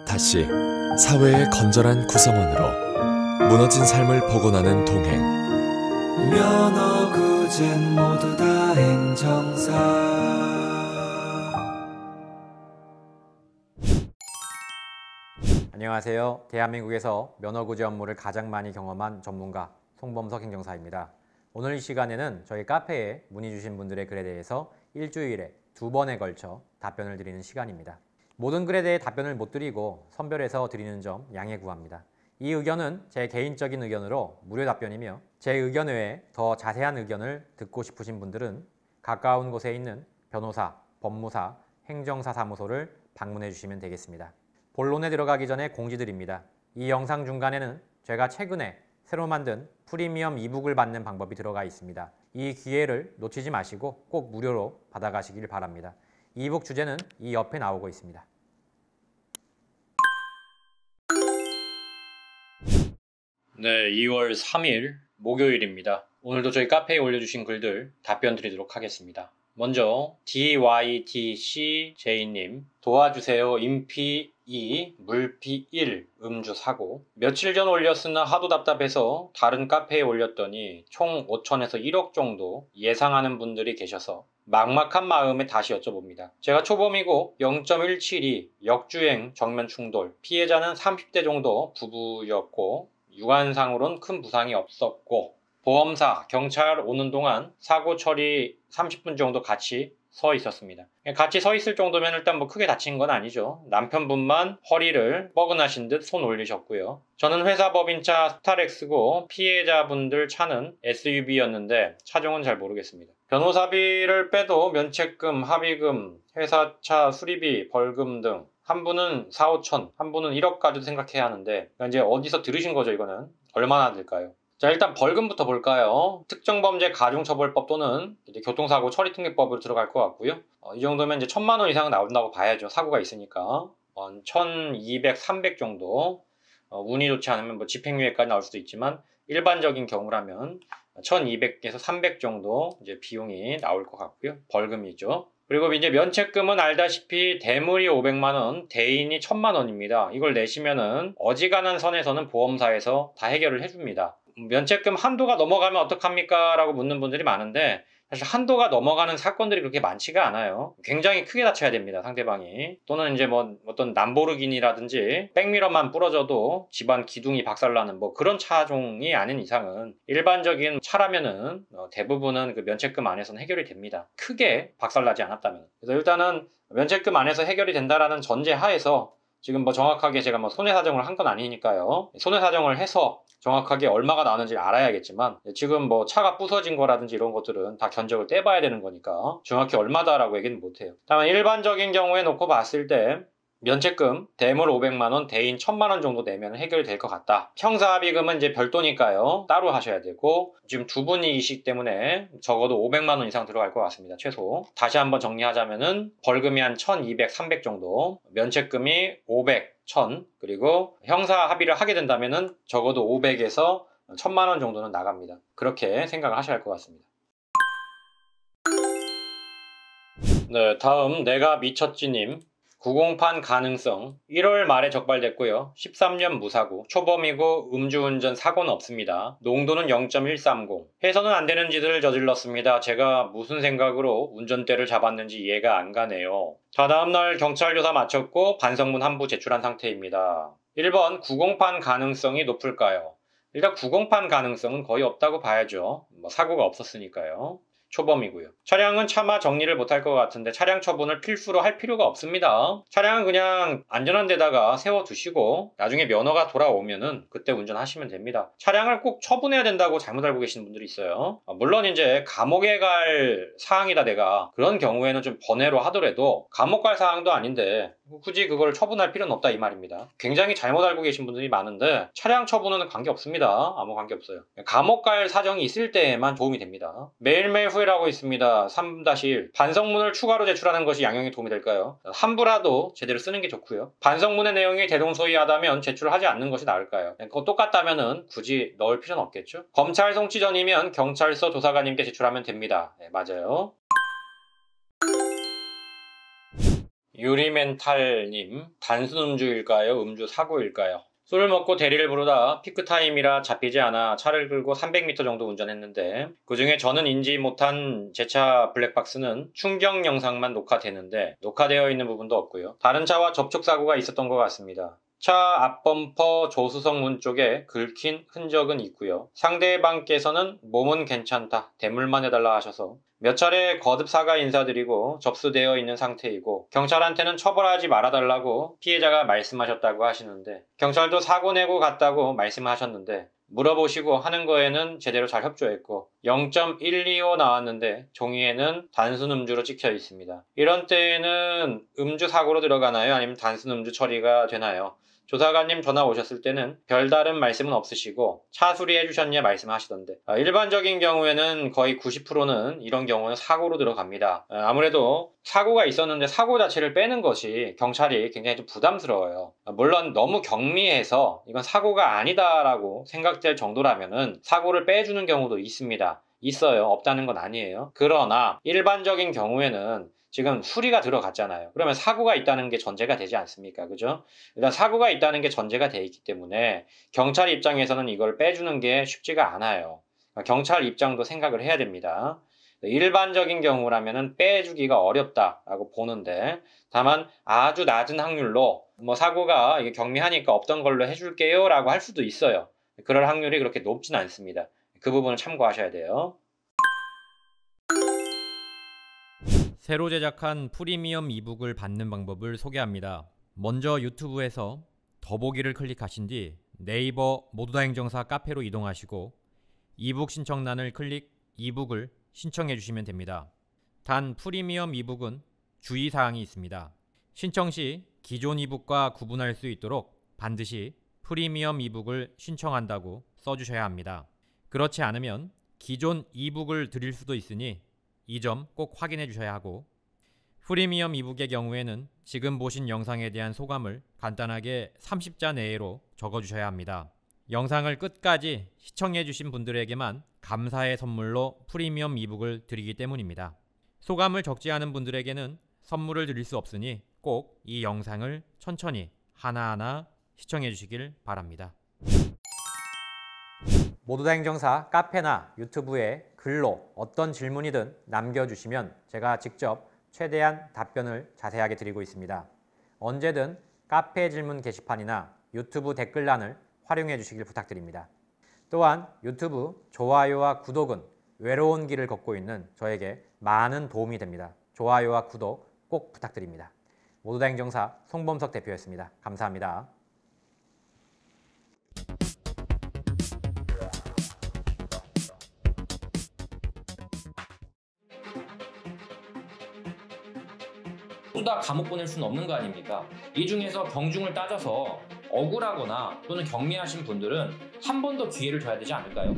다시 사회의 건전한 구성원으로 무너진 삶을 복원하는 동행. 면허구젠 모두 다 행정사. 안녕하세요. 대한민국에서 면허구제 업무를 가장 많이 경험한 전문가 송범석 행정사입니다. 오늘 이 시간에는 저희 카페에 문의 주신 분들의 글에 대해서 일주일에 2번에 걸쳐 답변을 드리는 시간입니다. 모든 글에 대해 답변을 못 드리고 선별해서 드리는 점 양해 구합니다. 이 의견은 제 개인적인 의견으로 무료 답변이며 제 의견 외에 더 자세한 의견을 듣고 싶으신 분들은 가까운 곳에 있는 변호사, 법무사, 행정사 사무소를 방문해 주시면 되겠습니다. 본론에 들어가기 전에 공지드립니다. 이 영상 중간에는 제가 최근에 새로 만든 프리미엄 이북을 받는 방법이 들어가 있습니다. 이 기회를 놓치지 마시고 꼭 무료로 받아가시길 바랍니다. 이북 주제는 이 옆에 나오고 있습니다. 네, 2월 3일 목요일입니다. 오늘도 저희 카페에 올려주신 글들 답변 드리도록 하겠습니다. 먼저 DYTCJ님, 도와주세요. 인피 2, 물피 1 음주 사고. 며칠 전 올렸으나 하도 답답해서 다른 카페에 올렸더니 총 5천에서 1억 정도 예상하는 분들이 계셔서 막막한 마음에 다시 여쭤봅니다. 제가 초범이고 0.172 역주행 정면 충돌, 피해자는 30대 정도 부부였고 육안상으론 큰 부상이 없었고 보험사, 경찰 오는 동안 사고 처리 30분 정도 같이 서 있었습니다. 같이 서 있을 정도면 일단 뭐 크게 다친 건 아니죠. 남편분만 허리를 뻐근하신 듯 손 올리셨고요. 저는 회사 법인차 스타렉스고 피해자분들 차는 SUV였는데 차종은 잘 모르겠습니다. 변호사비를 빼도 면책금, 합의금, 회사차 수리비, 벌금 등 한 분은 4, 5천, 한 분은 1억까지도 생각해야 하는데 이제 어디서 들으신 거죠 이거는? 얼마나 들까요? 자, 일단 벌금부터 볼까요? 특정범죄 가중처벌법 또는 이제 교통사고 처리특례법으로 들어갈 것 같고요. 이 정도면 이제 1,000만 원 이상은 나온다고 봐야죠. 사고가 있으니까. 1,200, 300 정도. 운이 좋지 않으면 뭐 집행유예까지 나올 수도 있지만 일반적인 경우라면 1,200에서 300 정도 이제 비용이 나올 것 같고요. 벌금이죠. 그리고 이제 면책금은 알다시피 대물이 500만 원, 대인이 1,000만 원입니다. 이걸 내시면은 어지간한 선에서는 보험사에서 다 해결을 해줍니다. 면책금 한도가 넘어가면 어떡합니까? 라고 묻는 분들이 많은데 사실 한도가 넘어가는 사건들이 그렇게 많지가 않아요. 굉장히 크게 다쳐야 됩니다, 상대방이. 또는 이제 뭐 어떤 람보르기니라든지 백미러만 부러져도 집안 기둥이 박살나는 뭐 그런 차종이 아닌 이상은 일반적인 차라면은 대부분은 그 면책금 안에서는 해결이 됩니다. 크게 박살나지 않았다면. 그래서 일단은 면책금 안에서 해결이 된다라는 전제 하에서 지금 뭐 정확하게 제가 뭐 손해사정을 한 건 아니니까요. 손해사정을 해서 정확하게 얼마가 나오는지를 알아야겠지만 지금 뭐 차가 부서진 거라든지 이런 것들은 다 견적을 떼봐야 되는 거니까 정확히 얼마다라고 얘기는 못해요. 다만 일반적인 경우에 놓고 봤을 때 면책금 대물 500만 원, 대인 1,000만 원 정도 내면 해결이 될 것 같다. 형사합의금은 이제 별도니까요. 따로 하셔야 되고 지금 두 분이시기 때문에 적어도 500만 원 이상 들어갈 것 같습니다. 최소. 다시 한번 정리하자면은 벌금이 한 1,200, 300 정도, 면책금이 500, 1,000, 그리고 형사 합의를 하게 된다면은 적어도 500에서 1,000만 원 정도는 나갑니다. 그렇게 생각을 하셔야 할 것 같습니다. 네, 다음 내가 미쳤지님. 908 가능성 1월 말에 적발됐고요. 13년 무사고 초범이고 음주운전 사고는 없습니다. 농도는 0.130 해서는 안 되는 짓을 저질렀습니다. 제가 무슨 생각으로 운전대를 잡았는지 이해가 안 가네요. 자, 다음날 경찰 조사 마쳤고 반성문 한 부 제출한 상태입니다. 1번 908 가능성이 높을까요? 일단 908 가능성은 거의 없다고 봐야죠. 뭐 사고가 없었으니까요. 초범이고요. 차량은 차마 정리를 못할 것 같은데 차량 처분을 필수로 할 필요가 없습니다. 차량은 그냥 안전한 데다가 세워두시고 나중에 면허가 돌아오면은 그때 운전하시면 됩니다. 차량을 꼭 처분해야 된다고 잘못 알고 계시는 분들이 있어요. 물론 이제 감옥에 갈 사항이다 내가 그런 경우에는 좀 번외로 하더라도 감옥 갈 사항도 아닌데 굳이 그걸 처분할 필요는 없다 이 말입니다. 굉장히 잘못 알고 계신 분들이 많은데 차량 처분은 관계없습니다. 아무 관계없어요. 감옥 갈 사정이 있을 때에만 도움이 됩니다. 매일매일 후회를 하고 있습니다. 3-1 반성문을 추가로 제출하는 것이 양형에 도움이 될까요? 함부라도 제대로 쓰는 게 좋고요. 반성문의 내용이 대동소이하다면 제출하지 않는 것이 나을까요? 그거 똑같다면은 굳이 넣을 필요는 없겠죠? 검찰 송치 전이면 경찰서 조사관님께 제출하면 됩니다. 네, 맞아요. 유리멘탈님, 단순 음주일까요? 음주 사고일까요? 술을 먹고 대리를 부르다 피크타임이라 잡히지 않아 차를 끌고 300m 정도 운전했는데 그중에 저는 인지 못한 제 차 블랙박스는 충격 영상만 녹화되는데 녹화되어 있는 부분도 없고요. 다른 차와 접촉사고가 있었던 것 같습니다. 차 앞범퍼 조수석 문 쪽에 긁힌 흔적은 있고요. 상대방께서는 몸은 괜찮다, 대물만 해달라 하셔서 몇 차례 거듭 사과 인사드리고 접수되어 있는 상태이고 경찰한테는 처벌하지 말아달라고 피해자가 말씀하셨다고 하시는데 경찰도 사고 내고 갔다고 말씀하셨는데 물어보시고 하는 거에는 제대로 잘 협조했고 0.125 나왔는데 종이에는 단순 음주로 찍혀 있습니다. 이런 때에는 음주 사고로 들어가나요? 아니면 단순 음주 처리가 되나요? 조사관님 전화 오셨을 때는 별다른 말씀은 없으시고 차 수리해 주셨냐 말씀하시던데 일반적인 경우에는 거의 90%는 이런 경우는 사고로 들어갑니다. 아무래도 사고가 있었는데 사고 자체를 빼는 것이 경찰이 굉장히 좀 부담스러워요. 물론 너무 경미해서 이건 사고가 아니다라고 생각될 정도라면은 사고를 빼주는 경우도 있습니다. 있어요. 없다는 건 아니에요. 그러나 일반적인 경우에는 지금 수리가 들어갔잖아요. 그러면 사고가 있다는 게 전제가 되지 않습니까? 그죠? 일단 사고가 있다는 게 전제가 돼 있기 때문에 경찰 입장에서는 이걸 빼주는 게 쉽지가 않아요. 경찰 입장도 생각을 해야 됩니다. 일반적인 경우라면은 빼주기가 어렵다라고 보는데 다만 아주 낮은 확률로 사고가 이게 경미하니까 없던 걸로 해줄게요 라고 할 수도 있어요. 그럴 확률이 그렇게 높진 않습니다. 그 부분을 참고하셔야 돼요. 새로 제작한 프리미엄 이북을 받는 방법을 소개합니다. 먼저 유튜브에서 더보기를 클릭하신 뒤 네이버 모두다 행정사 카페로 이동하시고 이북 신청란을 클릭 이북을 신청해 주시면 됩니다. 단 프리미엄 이북은 주의사항이 있습니다. 신청 시 기존 이북과 구분할 수 있도록 반드시 프리미엄 이북을 신청한다고 써주셔야 합니다. 그렇지 않으면 기존 이북을 드릴 수도 있으니 이 점 꼭 확인해 주셔야 하고 프리미엄 이북의 경우에는 지금 보신 영상에 대한 소감을 간단하게 30자 내로 적어주셔야 합니다. 영상을 끝까지 시청해 주신 분들에게만 감사의 선물로 프리미엄 이북을 드리기 때문입니다. 소감을 적지 않은 분들에게는 선물을 드릴 수 없으니 꼭 이 영상을 천천히 하나하나 시청해 주시길 바랍니다. 모두다 행정사 카페나 유튜브에 글로 어떤 질문이든 남겨주시면 제가 직접 최대한 답변을 자세하게 드리고 있습니다. 언제든 카페 질문 게시판이나 유튜브 댓글란을 활용해 주시길 부탁드립니다. 또한 유튜브 좋아요와 구독은 외로운 길을 걷고 있는 저에게 많은 도움이 됩니다. 좋아요와 구독 꼭 부탁드립니다. 모두다 행정사 송범석 대표였습니다. 감사합니다. 다 감옥 보낼 수는 없는 거 아닙니까? 이 중에서 경중을 따져서 억울하거나 또는 경미하신 분들은 한 번 더 기회를 줘야 되지 않을까요?